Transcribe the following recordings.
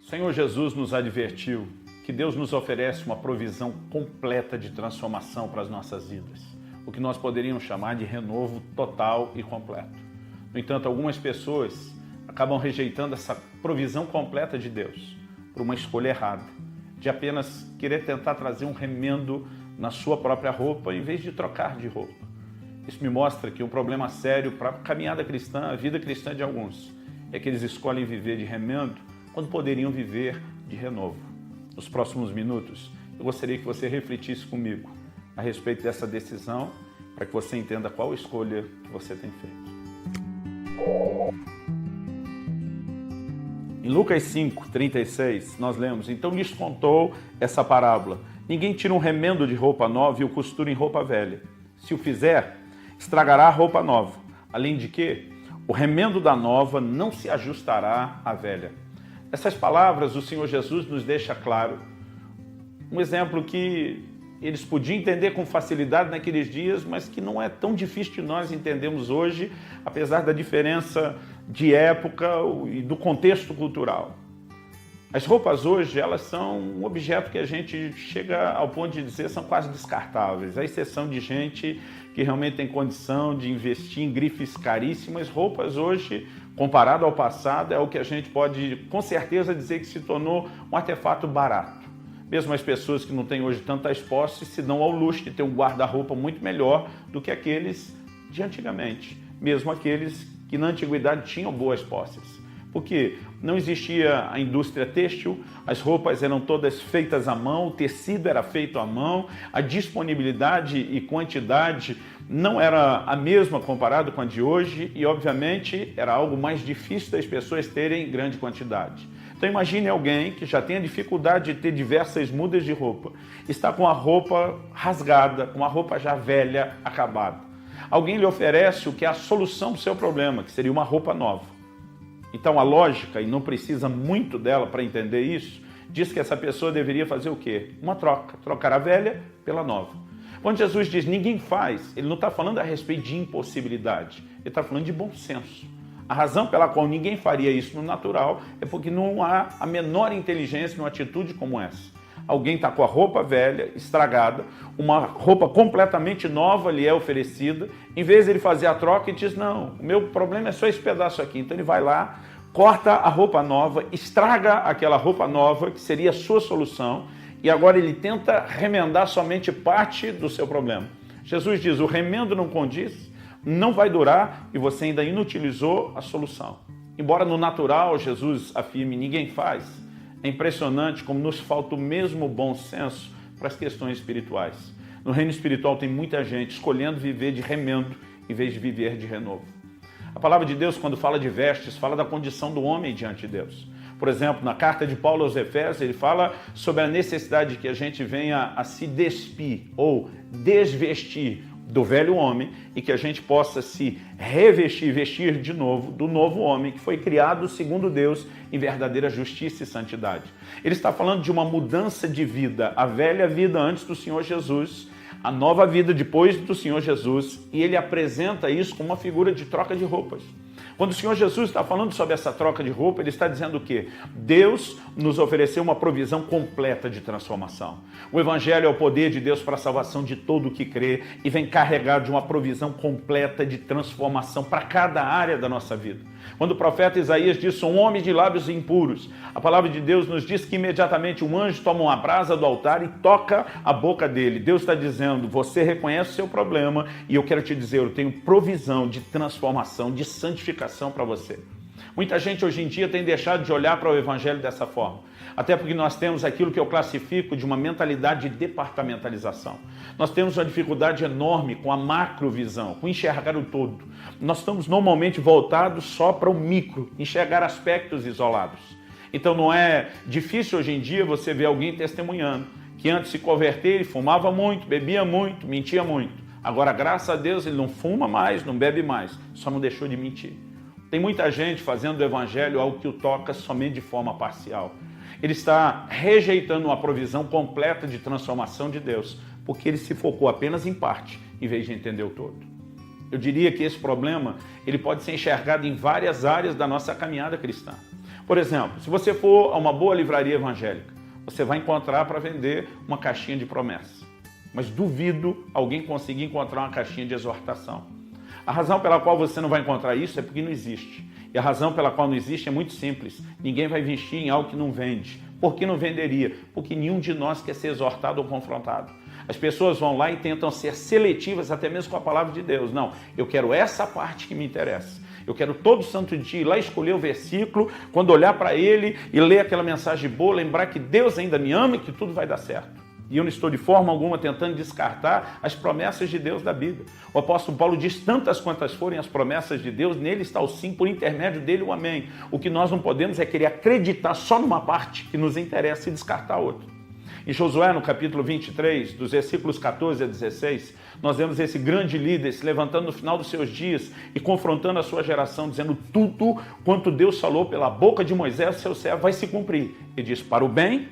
Senhor Jesus nos advertiu que Deus nos oferece uma provisão completa de transformação para as nossas vidas, o que nós poderíamos chamar de renovo total e completo. No entanto, algumas pessoas acabam rejeitando essa provisão completa de Deus por uma escolha errada, de apenas querer tentar trazer um remendo na sua própria roupa em vez de trocar de roupa. Isso me mostra que um problema sério para a caminhada cristã, a vida cristã de alguns, é que eles escolhem viver de remendo quando poderiam viver de renovo. Nos próximos minutos, eu gostaria que você refletisse comigo a respeito dessa decisão, para que você entenda qual escolha que você tem feito. Em Lucas 5:36, nós lemos: então lhes contou essa parábola. Ninguém tira um remendo de roupa nova e o costura em roupa velha. Se o fizer, estragará a roupa nova. Além de que, o remendo da nova não se ajustará à velha. Essas palavras o Senhor Jesus nos deixa claro. Um exemplo que eles podiam entender com facilidade naqueles dias, mas que não é tão difícil de nós entendermos hoje, apesar da diferença de época e do contexto cultural. As roupas hoje, elas são um objeto que a gente chega ao ponto de dizer são quase descartáveis, à exceção de gente que realmente tem condição de investir em grifes caríssimas. Roupas hoje, comparado ao passado, é o que a gente pode com certeza dizer que se tornou um artefato barato. Mesmo as pessoas que não têm hoje tantas posses se dão ao luxo de ter um guarda-roupa muito melhor do que aqueles de antigamente, mesmo aqueles que na antiguidade tinham boas posses. Porque não existia a indústria têxtil, as roupas eram todas feitas à mão, o tecido era feito à mão, a disponibilidade e quantidade não era a mesma comparado com a de hoje e, obviamente, era algo mais difícil das pessoas terem em grande quantidade. Então imagine alguém que já tem a dificuldade de ter diversas mudas de roupa, está com a roupa rasgada, com a roupa já velha, acabada. Alguém lhe oferece o que é a solução para o seu problema, que seria uma roupa nova. Então a lógica, e não precisa muito dela para entender isso, diz que essa pessoa deveria fazer o quê? Uma troca, trocar a velha pela nova. Quando Jesus diz ninguém faz, ele não está falando a respeito de impossibilidade, ele está falando de bom senso. A razão pela qual ninguém faria isso no natural é porque não há a menor inteligência numa atitude como essa. Alguém está com a roupa velha, estragada, uma roupa completamente nova lhe é oferecida, em vez de ele fazer a troca, ele diz, não, o meu problema é só esse pedaço aqui. Então ele vai lá, corta a roupa nova, estraga aquela roupa nova, que seria a sua solução, e agora ele tenta remendar somente parte do seu problema. Jesus diz, o remendo não condiz, não vai durar, e você ainda inutilizou a solução. Embora no natural Jesus afirme, ninguém faz, é impressionante como nos falta o mesmo bom senso para as questões espirituais. No reino espiritual tem muita gente escolhendo viver de remendo em vez de viver de renovo. A palavra de Deus, quando fala de vestes, fala da condição do homem diante de Deus. Por exemplo, na carta de Paulo aos Efésios, ele fala sobre a necessidade de que a gente venha a se despir ou desvestir do velho homem e que a gente possa se revestir, vestir de novo do novo homem que foi criado segundo Deus em verdadeira justiça e santidade. Ele está falando de uma mudança de vida, a velha vida antes do Senhor Jesus, a nova vida depois do Senhor Jesus, e ele apresenta isso como uma figura de troca de roupas. Quando o Senhor Jesus está falando sobre essa troca de roupa, ele está dizendo o quê? Deus nos ofereceu uma provisão completa de transformação. O Evangelho é o poder de Deus para a salvação de todo o que crê e vem carregado de uma provisão completa de transformação para cada área da nossa vida. Quando o profeta Isaías diz, sou um homem de lábios impuros, a palavra de Deus nos diz que imediatamente um anjo toma uma brasa do altar e toca a boca dele. Deus está dizendo, você reconhece o seu problema e eu quero te dizer, eu tenho provisão de transformação, de santificação para você. Muita gente hoje em dia tem deixado de olhar para o Evangelho dessa forma. Até porque nós temos aquilo que eu classifico de uma mentalidade de departamentalização. Nós temos uma dificuldade enorme com a macrovisão, com enxergar o todo. Nós estamos normalmente voltados só para o micro, enxergar aspectos isolados. Então não é difícil hoje em dia você ver alguém testemunhando que antes de se converter ele fumava muito, bebia muito, mentia muito. Agora, graças a Deus, ele não fuma mais, não bebe mais, só não deixou de mentir. Tem muita gente fazendo do Evangelho algo que o toca somente de forma parcial. Ele está rejeitando uma provisão completa de transformação de Deus, porque ele se focou apenas em parte, em vez de entender o todo. Eu diria que esse problema ele pode ser enxergado em várias áreas da nossa caminhada cristã. Por exemplo, se você for a uma boa livraria evangélica, você vai encontrar para vender uma caixinha de promessas. Mas duvido alguém conseguir encontrar uma caixinha de exortação. A razão pela qual você não vai encontrar isso é porque não existe. E a razão pela qual não existe é muito simples. Ninguém vai investir em algo que não vende. Por que não venderia? Porque nenhum de nós quer ser exortado ou confrontado. As pessoas vão lá e tentam ser seletivas até mesmo com a palavra de Deus. Não, eu quero essa parte que me interessa. Eu quero todo santo dia ir lá escolher o versículo, quando olhar para ele e ler aquela mensagem boa, lembrar que Deus ainda me ama e que tudo vai dar certo. E eu não estou de forma alguma tentando descartar as promessas de Deus da Bíblia. O apóstolo Paulo diz, tantas quantas forem as promessas de Deus, nele está o sim, por intermédio dele o amém. O que nós não podemos é querer acreditar só numa parte que nos interessa e descartar outra. Em Josué, no capítulo 23, dos versículos 14 a 16, nós vemos esse grande líder se levantando no final dos seus dias e confrontando a sua geração, dizendo tudo quanto Deus falou pela boca de Moisés, seu servo, vai se cumprir. Ele diz, para o bem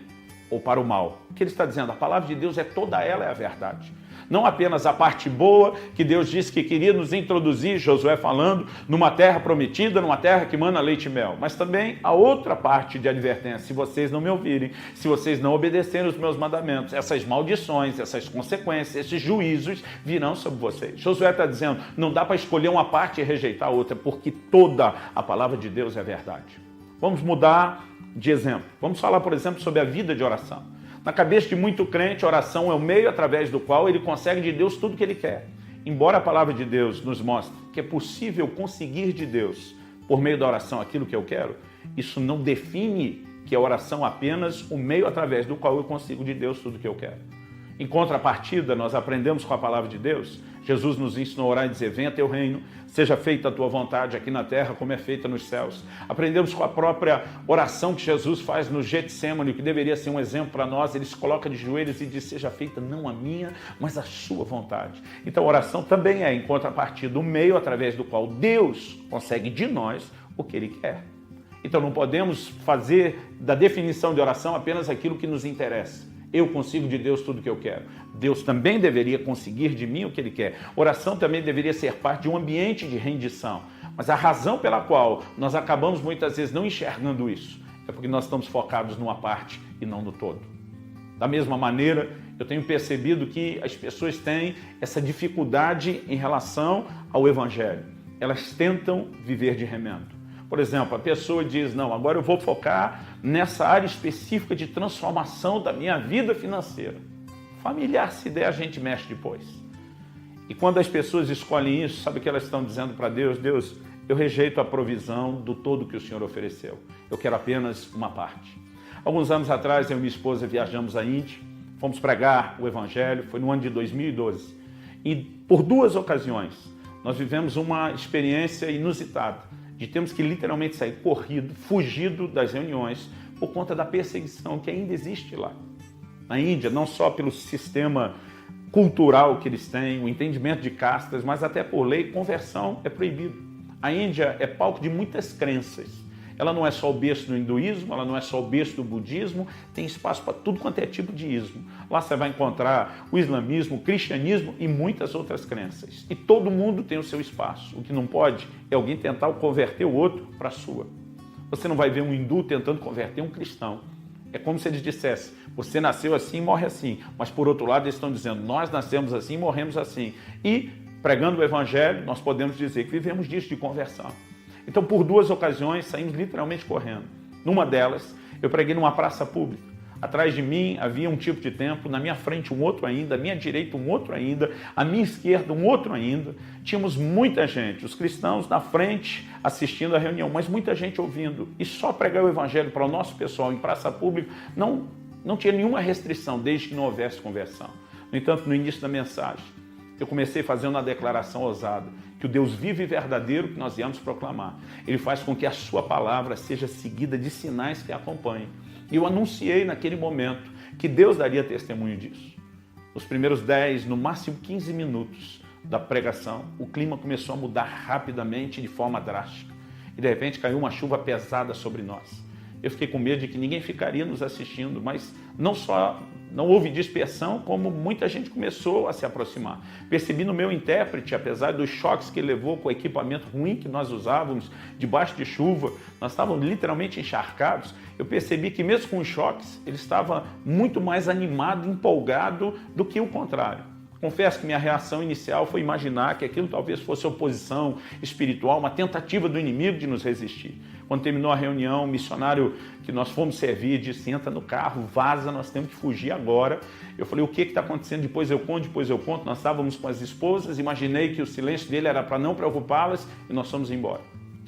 ou para o mal. O que ele está dizendo? A palavra de Deus toda ela é a verdade. Não apenas a parte boa que Deus disse que queria nos introduzir, Josué falando, numa terra prometida, numa terra que mana leite e mel, mas também a outra parte de advertência. Se vocês não me ouvirem, se vocês não obedecerem os meus mandamentos, essas maldições, essas consequências, esses juízos virão sobre vocês. Josué está dizendo, não dá para escolher uma parte e rejeitar a outra, porque toda a palavra de Deus é verdade. Vamos mudar de exemplo. Vamos falar, por exemplo, sobre a vida de oração. Na cabeça de muito crente, a oração é o meio através do qual ele consegue de Deus tudo o que ele quer. Embora a palavra de Deus nos mostre que é possível conseguir de Deus, por meio da oração, aquilo que eu quero, isso não define que a oração é apenas o meio através do qual eu consigo de Deus tudo o que eu quero. Em contrapartida, nós aprendemos com a palavra de Deus. Jesus nos ensinou a orar e dizer, venha teu reino, seja feita a tua vontade aqui na terra como é feita nos céus. Aprendemos com a própria oração que Jesus faz no Getsêmani, que deveria ser um exemplo para nós. Ele se coloca de joelhos e diz, seja feita não a minha, mas a sua vontade. Então a oração também é, em contrapartida, o meio através do qual Deus consegue de nós o que Ele quer. Então não podemos fazer da definição de oração apenas aquilo que nos interessa. Eu consigo de Deus tudo o que eu quero. Deus também deveria conseguir de mim o que Ele quer. Oração também deveria ser parte de um ambiente de rendição. Mas a razão pela qual nós acabamos muitas vezes não enxergando isso é porque nós estamos focados numa parte e não no todo. Da mesma maneira, eu tenho percebido que as pessoas têm essa dificuldade em relação ao Evangelho. Elas tentam viver de remendo. Por exemplo, a pessoa diz, não, agora eu vou focar nessa área específica de transformação da minha vida financeira. Familiar, se der, a gente mexe depois. E quando as pessoas escolhem isso, sabe o que elas estão dizendo para Deus? Deus, eu rejeito a provisão do todo que o Senhor ofereceu. Eu quero apenas uma parte. Alguns anos atrás, eu e minha esposa viajamos à Índia, fomos pregar o Evangelho, foi no ano de 2012. E por 2 ocasiões, nós vivemos uma experiência inusitada, de termos que literalmente sair corrido, fugido das reuniões, por conta da perseguição que ainda existe lá. Na Índia, não só pelo sistema cultural que eles têm, o entendimento de castas, mas até por lei, conversão é proibido. A Índia é palco de muitas crenças. Ela não é só o berço do hinduísmo, ela não é só o berço do budismo, tem espaço para tudo quanto é tipo de ismo. Lá você vai encontrar o islamismo, o cristianismo e muitas outras crenças. E todo mundo tem o seu espaço. O que não pode é alguém tentar converter o outro para a sua. Você não vai ver um hindu tentando converter um cristão. É como se eles dissessem, você nasceu assim e morre assim. Mas por outro lado eles estão dizendo, nós nascemos assim e morremos assim. E pregando o Evangelho, nós podemos dizer que vivemos disso de conversão. Então, por 2 ocasiões, saímos literalmente correndo. Numa delas, eu preguei numa praça pública. Atrás de mim havia um tipo de templo, na minha frente um outro ainda, à minha direita um outro ainda, à minha esquerda um outro ainda. Tínhamos muita gente, os cristãos na frente assistindo à reunião, mas muita gente ouvindo. E só pregar o Evangelho para o nosso pessoal em praça pública não tinha nenhuma restrição, desde que não houvesse conversão. No entanto, no início da mensagem, eu comecei fazendo uma declaração ousada, que o Deus vivo e verdadeiro que nós viemos proclamar, Ele faz com que a sua palavra seja seguida de sinais que a acompanhem. E eu anunciei naquele momento que Deus daria testemunho disso. Os primeiros 10, no máximo 15 minutos da pregação, o clima começou a mudar rapidamente de forma drástica. E de repente caiu uma chuva pesada sobre nós. Eu fiquei com medo de que ninguém ficaria nos assistindo, mas não só não houve dispersão, como muita gente começou a se aproximar. Percebi no meu intérprete, apesar dos choques que ele levou com o equipamento ruim que nós usávamos, debaixo de chuva, nós estávamos literalmente encharcados, eu percebi que mesmo com os choques, ele estava muito mais animado, empolgado do que o contrário. Confesso que minha reação inicial foi imaginar que aquilo talvez fosse oposição espiritual, uma tentativa do inimigo de nos resistir. Quando terminou a reunião, o missionário que nós fomos servir disse: entra no carro, vaza, nós temos que fugir agora. Eu falei: o que está acontecendo? Depois eu conto. Nós estávamos com as esposas, imaginei que o silêncio dele era para não preocupá-las e nós fomos embora.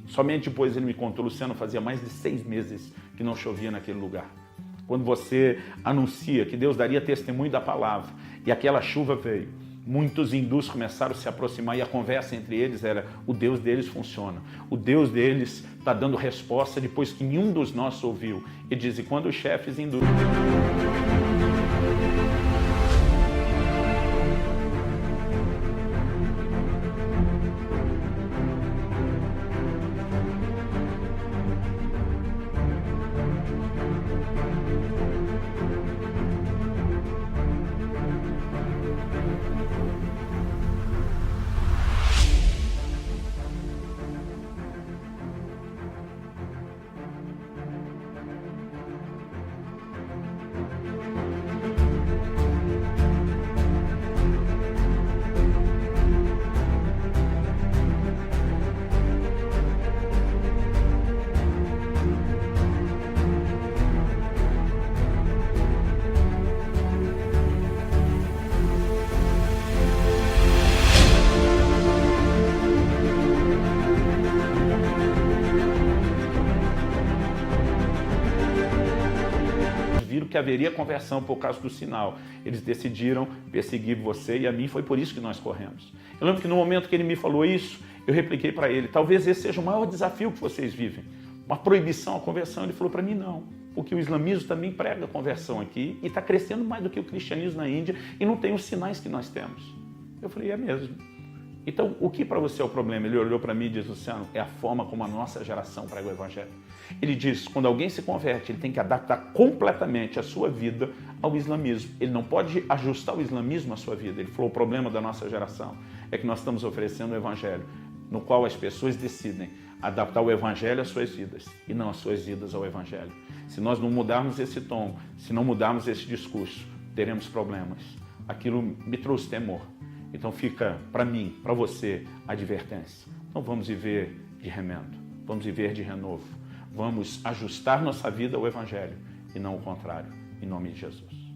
Somente depois ele me contou: Luciano, fazia mais de 6 meses que não chovia naquele lugar. Quando você anuncia que Deus daria testemunho da palavra e aquela chuva veio, muitos hindus começaram a se aproximar e a conversa entre eles era: o Deus deles funciona, o Deus deles está dando resposta depois que nenhum dos nossos ouviu. E diz: e quando os chefes hindus... viram que haveria conversão por causa do sinal. Eles decidiram perseguir você e a mim, foi por isso que nós corremos. Eu lembro que no momento que ele me falou isso, eu repliquei para ele: talvez esse seja o maior desafio que vocês vivem, uma proibição à conversão. Ele falou para mim: não, porque o islamismo também prega a conversão aqui e está crescendo mais do que o cristianismo na Índia e não tem os sinais que nós temos. Eu falei: é mesmo. Então, o que para você é o problema? Ele olhou para mim e disse: Luciano, é a forma como a nossa geração prega o evangelho. Ele diz: quando alguém se converte, ele tem que adaptar completamente a sua vida ao islamismo. Ele não pode ajustar o islamismo à sua vida. Ele falou: o problema da nossa geração é que nós estamos oferecendo o evangelho, no qual as pessoas decidem adaptar o evangelho às suas vidas e não as suas vidas ao evangelho. Se nós não mudarmos esse tom, se não mudarmos esse discurso, teremos problemas. Aquilo me trouxe temor. Então fica para mim, para você, a advertência. Não vamos viver de remendo, vamos viver de renovo. Vamos ajustar nossa vida ao evangelho e não o contrário, em nome de Jesus.